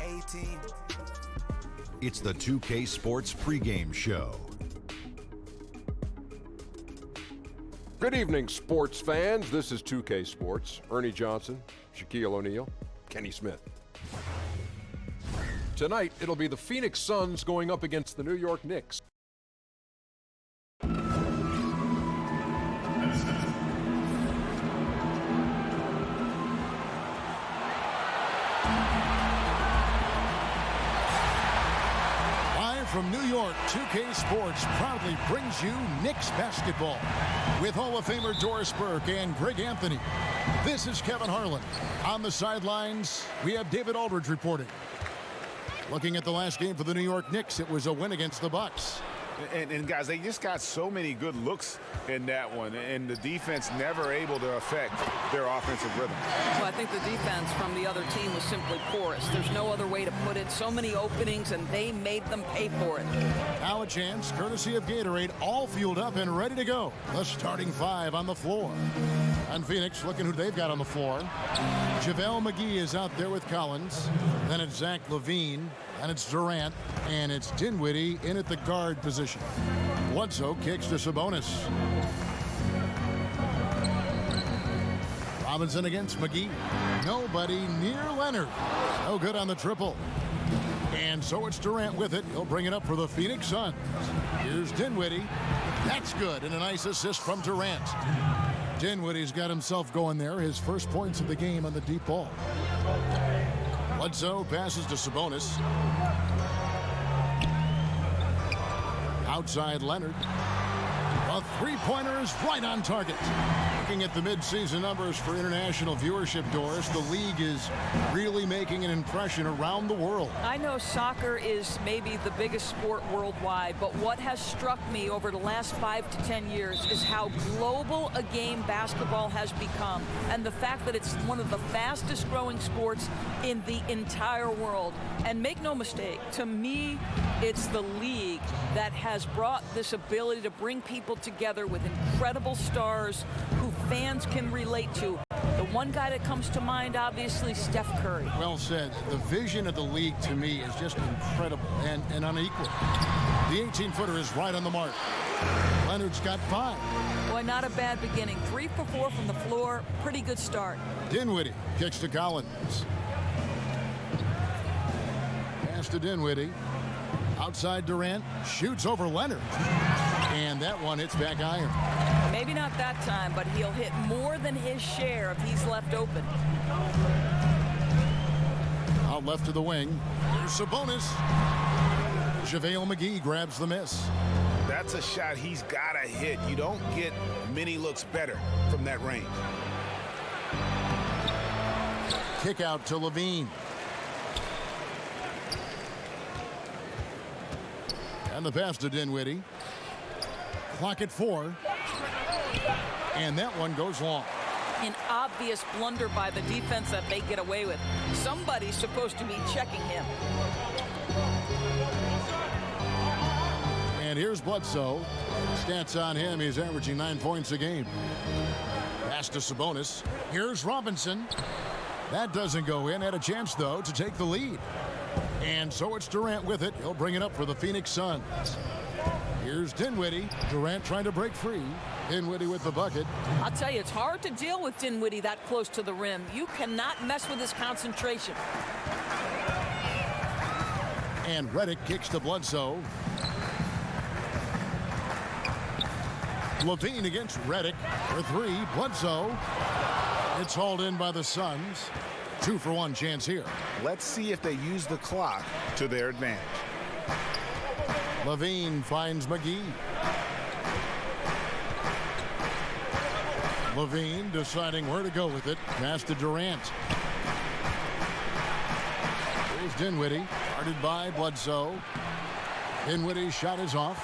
18. It's the 2K Sports pregame show. Good evening, sports fans. This is 2K Sports. Ernie Johnson, Shaquille O'Neal, Kenny Smith. Tonight, it'll be the Phoenix Suns going up against the New York Knicks. From New York, 2K Sports proudly brings you Knicks basketball with Hall of Famer Doris Burke and Greg Anthony. This is Kevin Harlan. On the sidelines, we have David Aldridge reporting. Looking at the last game for the New York Knicks, it was a win against the Bucks. And guys, they just got so many good looks in that one, and the defense never able to affect their offensive rhythm. Well, I think the defense from the other team was simply porous. There's no other way to put it. So many openings, and they made them pay for it. Now a chance, courtesy of Gatorade, all fueled up and ready to go. The starting five on the floor. And Phoenix, looking who they've got on the floor. JaVale McGee is out there with Collins. Then it's Zach LaVine. And it's Durant, and it's Dinwiddie in at the guard position. Bledsoe kicks to Sabonis. Robinson against McGee. Nobody near Leonard. No good on the triple. And so it's Durant with it. He'll bring it up for the Phoenix Suns. Here's Dinwiddie. That's good, and a nice assist from Durant. Dinwiddie's got himself going there. His first points of the game on the deep ball. Bledsoe passes to Sabonis. Outside Leonard. A three-pointer is right on target. Looking at the midseason numbers for international viewership, Doris, the league is really making an impression around the world. I know soccer is maybe the biggest sport worldwide, but what has struck me over the last 5 to 10 years is how global a game basketball has become, and the fact that it's one of the fastest growing sports in the entire world. And make no mistake, to me, it's the league that has brought this ability to bring people together with incredible stars who fans can relate to. The one guy that comes to mind, obviously, Steph Curry. Well said. The vision of the league, to me, is just incredible and unequal. The 18-footer is right on the mark. Leonard's got 5. Boy, not a bad beginning. 3 for 4 from the floor. Pretty good start. Dinwiddie kicks to Collins. Pass to Dinwiddie. Outside Durant. Shoots over Leonard. And that one hits back iron. Maybe not that time, but he'll hit more than his share if he's left open. Out left to the wing. Here's Sabonis. JaVale McGee grabs the miss. That's a shot he's got to hit. You don't get many looks better from that range. Kick out to LaVine. And the pass to Dinwiddie. Clock at 4. And that one goes long. An obvious blunder by the defense that they get away with. Somebody's supposed to be checking him. And here's Bledsoe. Stats on him, he's averaging 9 points a game. Pass to Sabonis. Here's Robinson. That doesn't go in. Had a chance, though, to take the lead. And so it's Durant with it. He'll bring it up for the Phoenix Suns. Here's Dinwiddie. Durant trying to break free. Dinwiddie with the bucket. I'll tell you, it's hard to deal with Dinwiddie that close to the rim. You cannot mess with his concentration. And Redick kicks to Bledsoe. LaVine against Redick for 3. Bledsoe. It's hauled in by the Suns. 2-for-1 chance here. Let's see if they use the clock to their advantage. LaVine finds McGee. LaVine deciding where to go with it. Pass to Durant. Here's Dinwiddie. Guarded by Bledsoe. Dinwiddie's shot is off.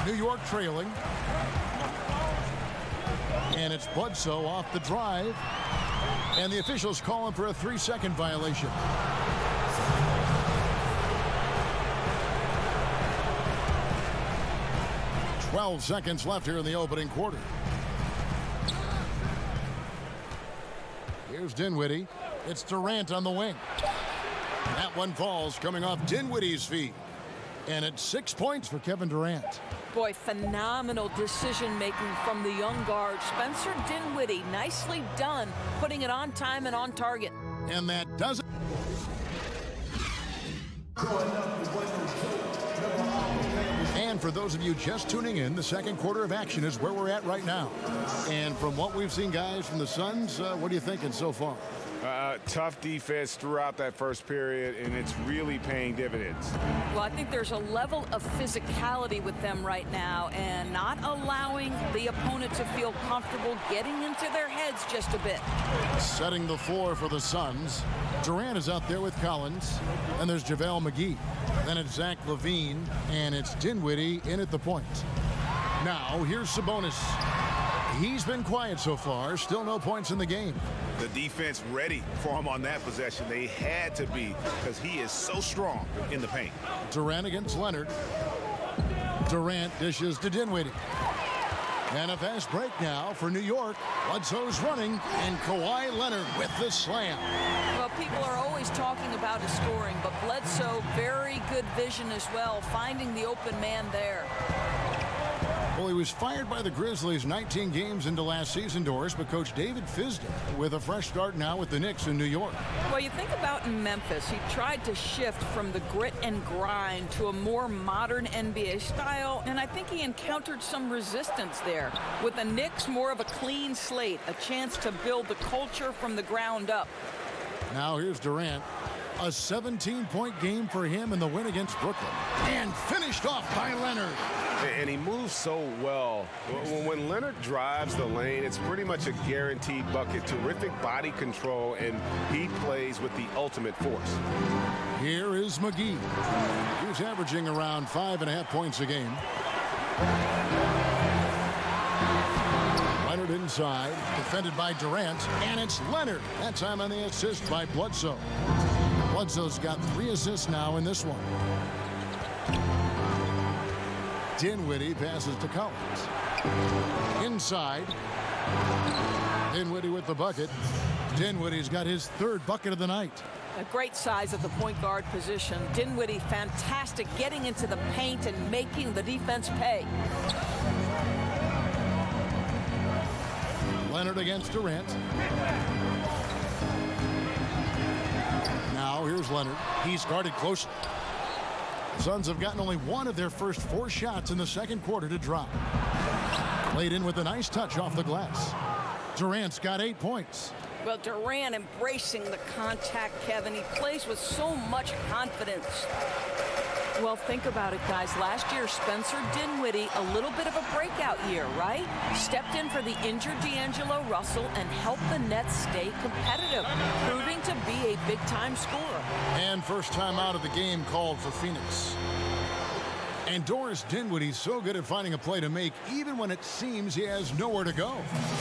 New York trailing. And it's Bledsoe off the drive. And the officials calling for a 3-second violation. Twelve seconds left here in the opening quarter. Here's Dinwiddie. It's Durant on the wing. That one falls coming off Dinwiddie's feet. And it's 6 points for Kevin Durant. Boy, phenomenal decision-making from the young guard. Spencer Dinwiddie, nicely done, putting it on time and on target. And that does it. And for those of you just tuning in, the second quarter of action is where we're at right now. And from what we've seen, guys, from the Suns, what are you thinking so far? Tough defense throughout that first period, and it's really paying dividends. Well, I think there's a level of physicality with them right now and not allowing the opponent to feel comfortable getting into their heads just a bit. Setting the floor for the Suns. Durant is out there with Collins, and there's JaVale McGee. Then it's Zach LaVine, and it's Dinwiddie in at the point. Now, here's Sabonis. He's been quiet so far, still no points in the game. The defense ready for him on that possession. They had to be, because he is so strong in the paint. Durant against Leonard. Durant dishes to Dinwiddie. And a fast break now for New York. Bledsoe's running, and Kawhi Leonard with the slam. Well, people are always talking about his scoring, but Bledsoe, very good vision as well, finding the open man there. Well, he was fired by the Grizzlies 19 games into last season, Doris, but Coach David Fisdale with a fresh start now with the Knicks in New York. Well, you think about in Memphis, he tried to shift from the grit and grind to a more modern NBA style, and I think he encountered some resistance there. With the Knicks, more of a clean slate, a chance to build the culture from the ground up. Now here's Durant. A 17-point game for him in the win against Brooklyn. And finished off by Leonard. And he moves so well. When Leonard drives the lane, it's pretty much a guaranteed bucket. Terrific body control, and he plays with the ultimate force. Here is McGee. He's averaging around 5.5 points a game. Leonard inside, defended by Durant, and it's Leonard. That time on the assist by Bledsoe. Bledsoe's got 3 assists now in this one. Dinwiddie passes to Collins. Inside. Dinwiddie with the bucket. Dinwiddie's got his 3rd bucket of the night. A great size at the point guard position. Dinwiddie, fantastic getting into the paint and making the defense pay. Leonard against Durant. Now here's Leonard. He's guarded closely. The Suns have gotten only 1 of their first 4 shots in the second quarter to drop. Played in with a nice touch off the glass. Durant's got 8 points. Well, Durant embracing the contact, Kevin. He plays with so much confidence. Well, think about it, guys. Last year, Spencer Dinwiddie, a little bit of a breakout year, right? Stepped in for the injured D'Angelo Russell and helped the Nets stay competitive, proving to be a big-time scorer. And first time out of the game called for Phoenix. And Doris, Dinwiddie's so good at finding a play to make, even when it seems he has nowhere to go.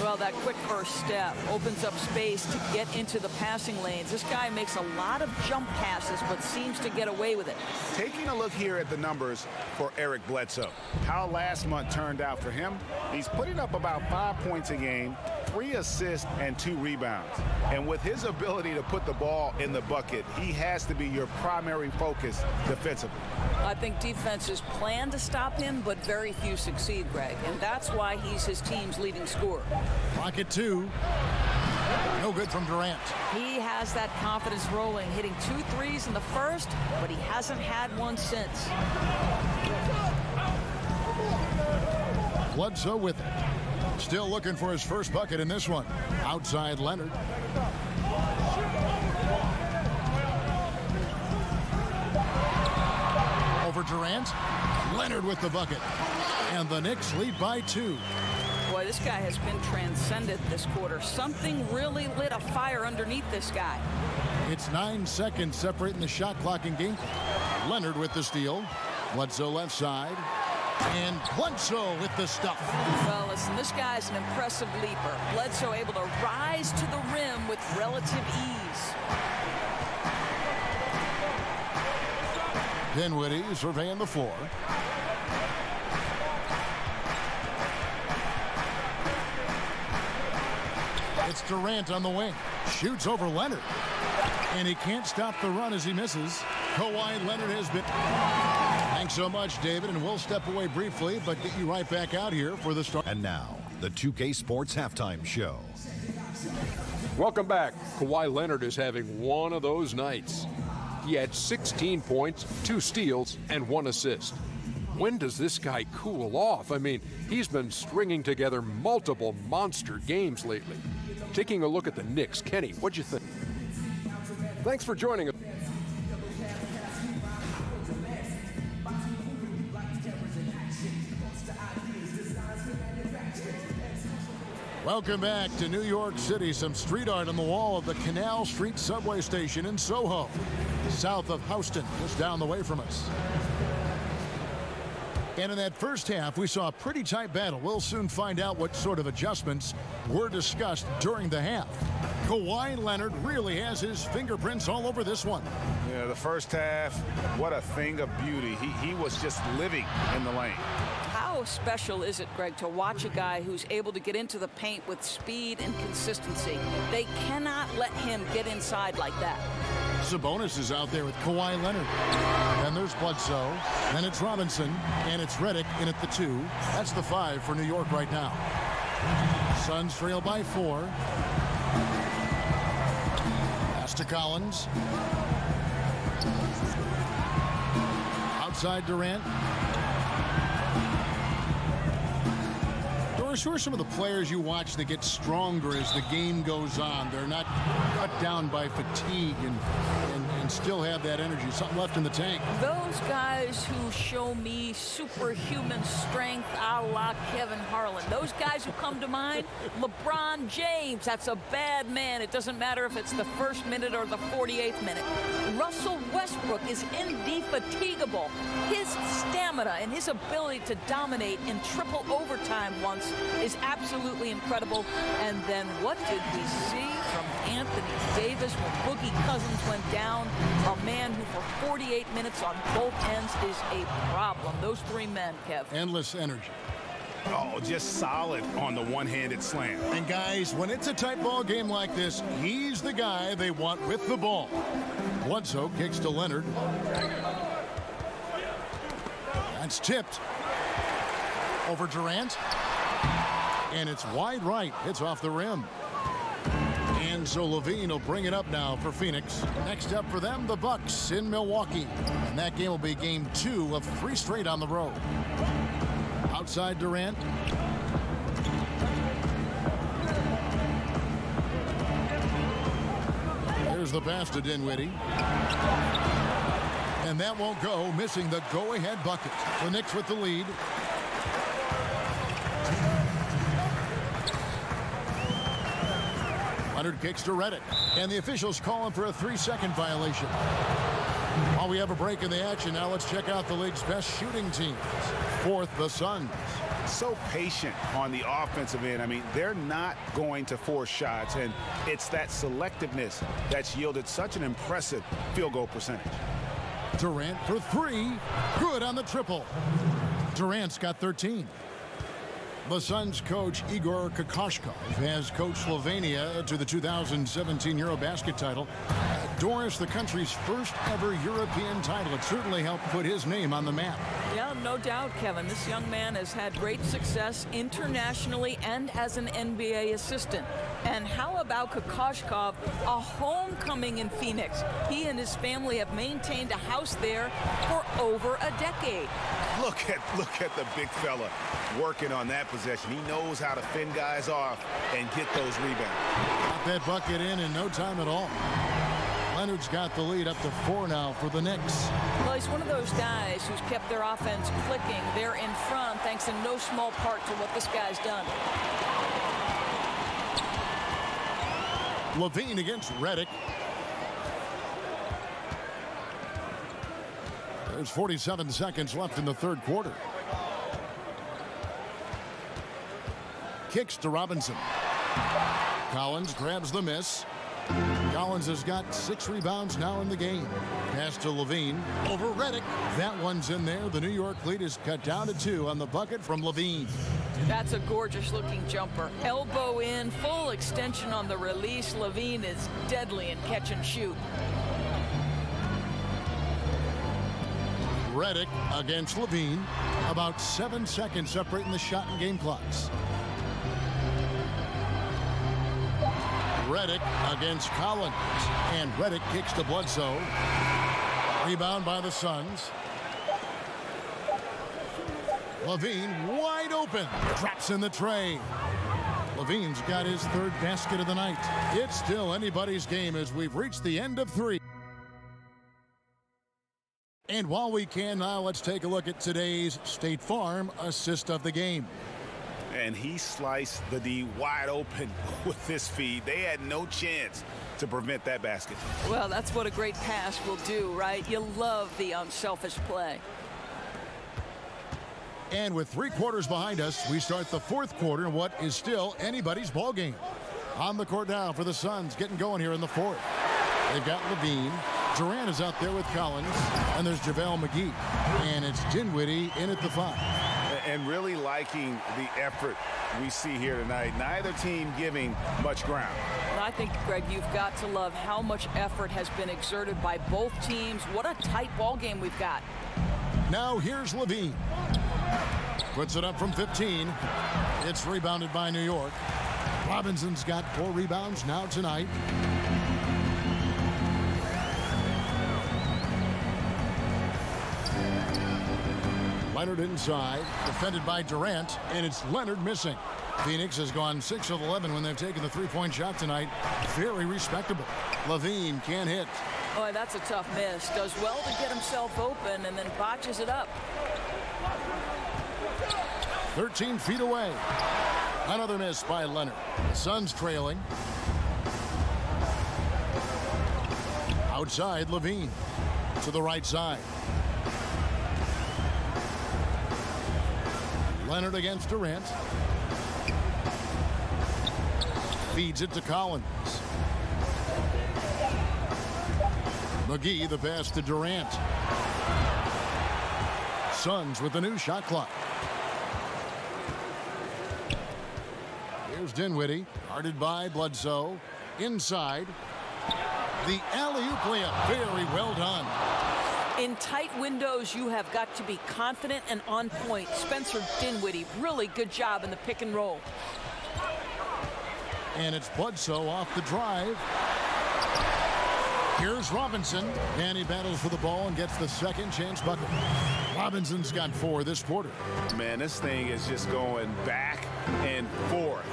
Well, that quick first step opens up space to get into the passing lanes. This guy makes a lot of jump passes, but seems to get away with it. Taking a look here at the numbers for Eric Bledsoe. How last month turned out for him, he's putting up about 5 points a game, 3 assists, and 2 rebounds. And with his ability to put the ball in the bucket, he has to be your primary focus defensively. I think defenses plan to stop him, but very few succeed, Greg. And that's why he's his team's leading scorer. Pocket 2. No good from Durant. He has that confidence rolling, hitting 2 threes in the first, but he hasn't had one since. Bledsoe with it. Still looking for his first bucket in this one. Outside Leonard. Over Durant. Leonard with the bucket. And the Knicks lead by 2. Boy, this guy has been transcendent this quarter. Something really lit a fire underneath this guy. It's 9 seconds separating the shot clock and game clock. Leonard with the steal. Bledsoe left side. And Bledsoe with the stuff. Well, listen, this guy's an impressive leaper. Bledsoe able to rise to the rim with relative ease. Dinwiddie surveying the floor. It's Durant on the wing. Shoots over Leonard. And he can't stop the run as he misses. Kawhi Leonard has been... Thanks so much, David, and we'll step away briefly, but get you right back out here for the start. And now, the 2K Sports Halftime Show. Welcome back. Kawhi Leonard is having one of those nights. He had 16 points, 2 steals, and 1 assist. When does this guy cool off? I mean, he's been stringing together multiple monster games lately. Taking a look at the Knicks, Kenny, what'd you think? Thanks for joining us. Welcome back to New York City. Some street art on the wall of the Canal Street subway station in Soho, south of Houston, just down the way from us. And in that first half, we saw a pretty tight battle. We'll soon find out what sort of adjustments were discussed during the half. Kawhi Leonard really has his fingerprints all over this one. Yeah, the first half, what a thing of beauty. He was just living in the lane. How special is it, Greg, to watch a guy who's able to get into the paint with speed and consistency? They cannot let him get inside like that. Sabonis is out there with Kawhi Leonard. Then there's Bledsoe. Then it's Robinson. And it's Redick in at the 2. That's the 5 for New York right now. Suns trail by 4. Pass to Collins. Outside Durant. Who are some of the players you watch that get stronger as the game goes on? They're not cut down by fatigue and still have that energy, something left in the tank. Those guys who show me superhuman strength a la Kevin Harlan. Those guys who come to mind, LeBron James, that's a bad man. It doesn't matter if it's the first minute or the 48th minute. Russell Westbrook is indefatigable. His stamina and his ability to dominate in triple overtime once is absolutely incredible. And then what did we see from Anthony Davis when Boogie Cousins went down? A man who for 48 minutes on both ends is a problem. Those 3 men, Kev. Endless energy. Oh, just solid on the one-handed slam. And guys, when it's a tight ball game like this, he's the guy they want with the ball. Bledsoe kicks to Leonard. That's tipped. Over Durant. And it's wide right. It's off the rim. And so Levine will bring it up now for Phoenix. Next up for them, the Bucks in Milwaukee. And that game will be game 2 of 3 straight on the road. Outside Durant. Here's the pass to Dinwiddie. And that won't go, missing the go-ahead bucket. The Knicks with the lead. Leonard kicks to Redick. And the officials calling for a 3-second violation. While we have a break in the action, now let's check out the league's best shooting teams. 4th, the Suns. So patient on the offensive end. I mean, they're not going to force shots, and it's that selectiveness that's yielded such an impressive field goal percentage. Durant for 3. Good on the triple. Durant's got 13. The Suns coach Igor Kokoshkov has coached Slovenia to the 2017 Eurobasket title. Doris, the country's first ever European title. It certainly helped put his name on the map. Yeah, no doubt, Kevin. This young man has had great success internationally and as an NBA assistant. And how about Kokoshkov, a homecoming in Phoenix? He and his family have maintained a house there for over a decade. Look at the big fella working on that possession. He knows how to fend guys off and get those rebounds. Got that bucket in no time at all. Leonard's got the lead up to 4 now for the Knicks. Well, he's one of those guys who's kept their offense clicking. They're in front thanks in no small part to what this guy's done. Levine against Redick. There's 47 seconds left in the 3rd quarter. Kicks to Robinson. Collins grabs the miss. Collins has got 6 rebounds now in the game. Pass to Levine over Redick. That one's in there. The New York lead is cut down to 2 on the bucket from Levine. That's a gorgeous-looking jumper. Elbow in, full extension on the release. Levine is deadly in catch and shoot. Redick against Levine. About 7 seconds separating the shot and game clocks. Redick against Collins. And Redick kicks to Bledsoe. Rebound by the Suns. Levine wide open. Drops in the tray. Levine's got his third basket of the night. It's still anybody's game as we've reached the end of 3. And while we can now, let's take a look at today's State Farm assist of the game. And he sliced the D wide open with his feed. They had no chance to prevent that basket. Well, that's what a great pass will do, right? You love the unselfish play. And with 3 quarters behind us, we start the 4th quarter in what is still anybody's ball game. On the court now for the Suns, getting going here in the 4th. They've got Levine. Durant is out there with Collins. And there's JaVale McGee. And it's Dinwiddie in at the 5. And really liking the effort we see here tonight. Neither team giving much ground. And I think, Greg, you've got to love how much effort has been exerted by both teams. What a tight ball game we've got. Now here's Levine. Puts it up from 15. It's rebounded by New York. Robinson's got 4 rebounds now tonight. Leonard inside, defended by Durant, and it's Leonard missing. Phoenix has gone 6 of 11 when they've taken the 3-point shot tonight. Very respectable. Levine can't hit. Boy, that's a tough miss. Does well to get himself open and then botches it up. 13 feet away. Another miss by Leonard. The Suns trailing. Outside, Levine to the right side. Leonard against Durant. Feeds it to Collins. McGee the pass to Durant. Suns with the new shot clock. Here's Dinwiddie, guarded by Bledsoe. Inside. The alley-oop layup, very well done. In tight windows, you have got to be confident and on point. Spencer Dinwiddie, really good job in the pick and roll. And it's Bledsoe off the drive. Here's Robinson, and he battles for the ball and gets the second chance bucket. Robinson's got 4 this quarter. Man, this thing is just going back and forth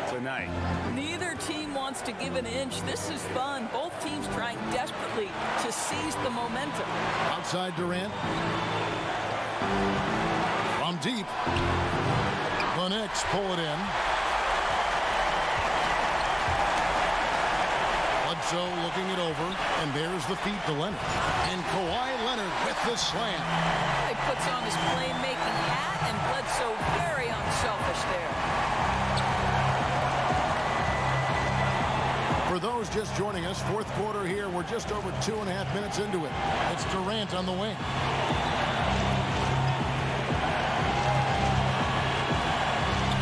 tonight. Neither team wants to give an inch. This is fun. Both teams trying desperately to seize the momentum. Outside Durant. From deep. The Knicks pull it in. Bledsoe looking it over, and there's the feed to Leonard. And Kawhi Leonard with the slam. He puts on his playmaking hat, and Bledsoe very unselfish there. For those just joining us, 4th quarter here. We're just over 2.5 minutes into it. It's Durant on the wing.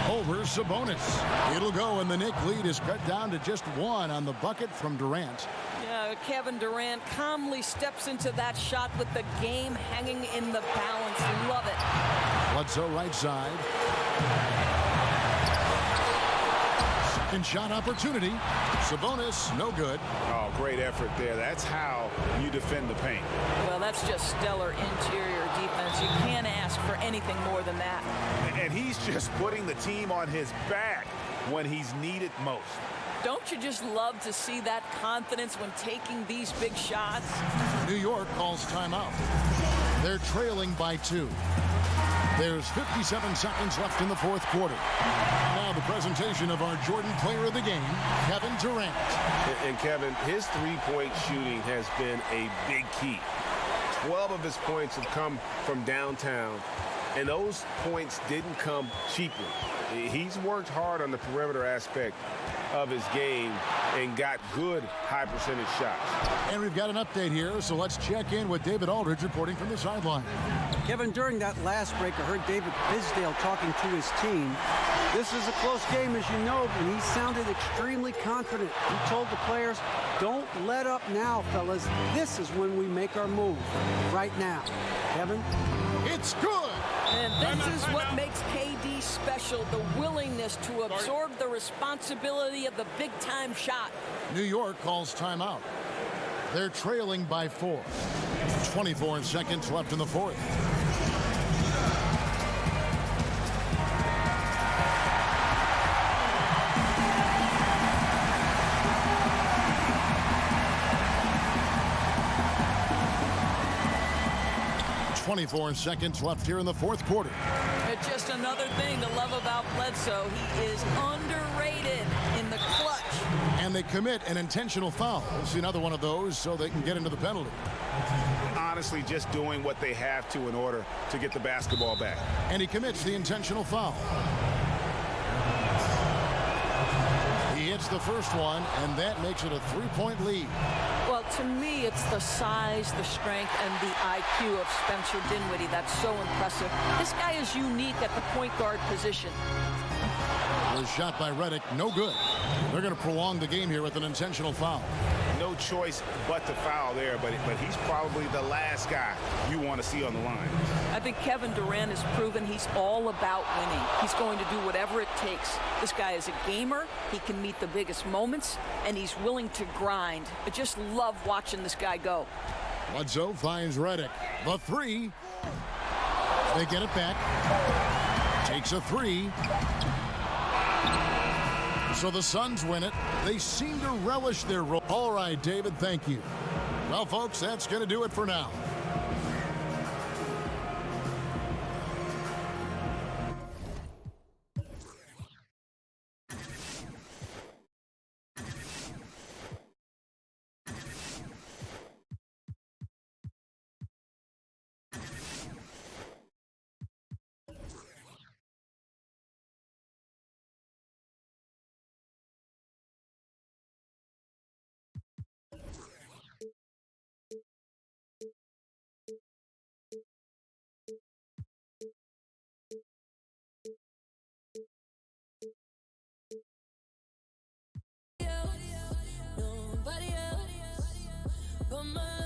Over Sabonis. It'll go, and the Knicks lead is cut down to just 1 on the bucket from Durant. Yeah, Kevin Durant calmly steps into that shot with the game hanging in the balance. Love it. Bledsoe right side. Second shot opportunity. Sabonis, no good. Oh, great effort there. That's how you defend the paint. Well, that's just stellar interior defense. You can't ask for anything more than that. And he's just putting the team on his back when he's needed most. Don't you just love to see that confidence when taking these big shots? New York calls timeout. They're trailing by 2. There's 57 seconds left in the 4th quarter. Now the presentation of our Jordan Player of the Game, Kevin Durant. And Kevin, his 3-point shooting has been a big key. 12 of his points have come from downtown, and those points didn't come cheaply. He's worked hard on the perimeter aspect of his game and got good high percentage shots. And we've got an update here, so let's check in with David Aldridge reporting from the sideline. Kevin, during that last break, I heard David Fizdale talking to his team. This is a close game, as you know, but he sounded extremely confident. He told the players, don't let up now, fellas. This is when we make our move, right now. Kevin? It's good! And this is what makes KD special, the willingness to absorb the responsibility of the big-time shot. New York calls timeout. They're trailing by 4. 24 seconds left in the fourth. .24 seconds left here in the fourth quarter. It's just another thing to love about Bledsoe. He is underrated in the clutch. And they commit an intentional foul. We'll see another one of those so they can get into the penalty. Honestly, just doing what they have to in order to get the basketball back. And he commits the intentional foul. He hits the first one, and that makes it a 3-point lead. Well, to me, it's the size, the strength, and the IQ of Spencer Dinwiddie that's so impressive. This guy is unique at the point guard position. Was shot by Redick, no good. They're going to prolong the game here with an intentional foul. No choice but to foul there, but he's probably the last guy you want to see on the line. I think Kevin Durant has proven he's all about winning. He's going to do whatever it takes. This guy is a gamer. He can meet the biggest moments, and he's willing to grind. I just love watching this guy go. Bledsoe finds Redick. The three. They get it back. Takes a three. So the Suns win it. They seem to relish their role. All right, David, thank you. Well, folks, that's going to do it for now. Nobody else but my